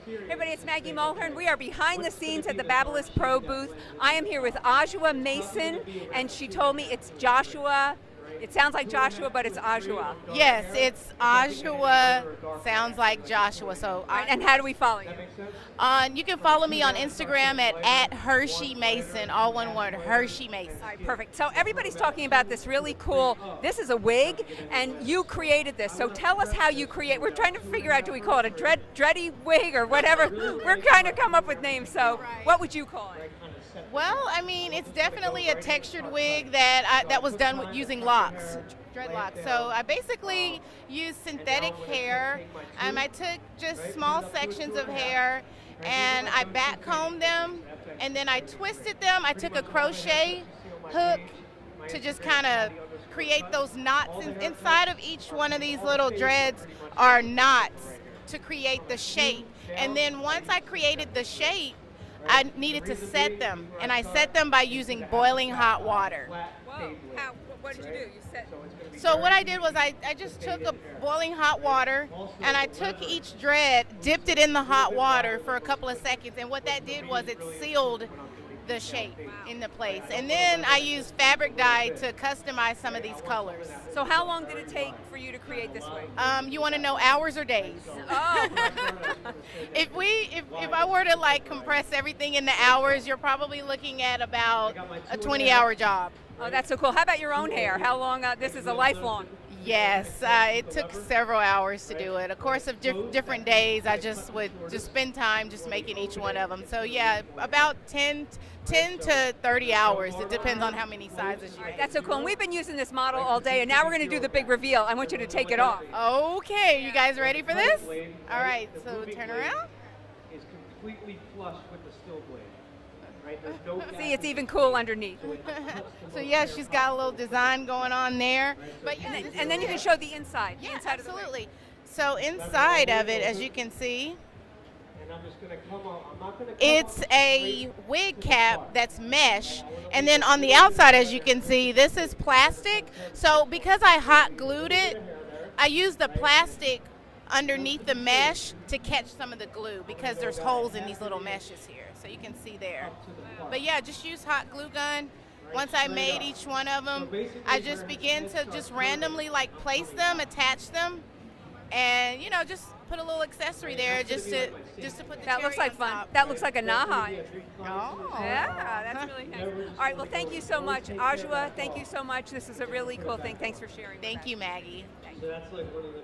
Hey everybody, it's Maggie Mulhern. We are behind the scenes at the BaBylissPRO booth. I am here with Ajua Mason, and she told me it's Joshua. It sounds like Joshua, but it's Ajua. Yes, it's Ajua, sounds like Joshua. So, And how do we follow you? You can follow me on Instagram at Hershey Mason, all one word, Hershey Mason. All right, perfect. So everybody's talking about this really cool, this is a wig, and you created this. So tell us how you create, we're trying to figure out, do we call it a dready wig or whatever? We're trying to come up with names, so what would you call it? Well, I mean, it's definitely a textured wig that was done with using locks, dreadlocks. So I basically used synthetic hair. I took just small sections of hair and I backcombed them and then I twisted them. I took a crochet hook to just kind of create those knots. Inside of each one of these little dreads are knots to create the shape. And then once I created the shape, I needed to set them, and I set them by using boiling hot water. Whoa, what did you do? You set. So what I did was I just took a boiling hot water, and I took each dread, dipped it in the hot water for a couple of seconds, and what that did was it sealed the shape into place. And then I used fabric dye to customize some of these colors. So how long did it take for you to create this wig? You want to know hours or days? Oh. If I were to like compress everything into hours, you're probably looking at about a 20-hour job. Oh, that's so cool. How about your own hair? How long? This is a lifelong. Yes, it took several hours to do it. A course of different days, I would spend time just making each one of them. So yeah, about 10 to 30 hours. It depends on how many sizes you make. That's so cool. And we've been using this model all day, and now we're going to do the big reveal. I want you to take it off. Okay, you guys ready for this? All right, so turn around. Is completely flush with the still blade. Right? There's no See, it's even cool underneath. So yeah, she's got a little design going on there. But yeah, and then you can show the inside. Yeah, the inside absolutely. So inside of it, as you can see, it's a wig cap that's mesh, and then on the outside, as you can see, this is plastic. So because I hot glued it, I used the plastic underneath the mesh to catch some of the glue because there's holes in these little meshes here, so you can see there. But yeah, just use hot glue gun. Once I made each one of them, I just began to just randomly like place them, attach them, and you know, just put a little accessory there just to put the That looks like fun. top. That looks like a naha. Oh. Yeah, that's really nice. All right, well, thank you so much, Ajua. Thank you so much. This is a really cool thing. Thanks for sharing. Thank you, Maggie. So that's like one of the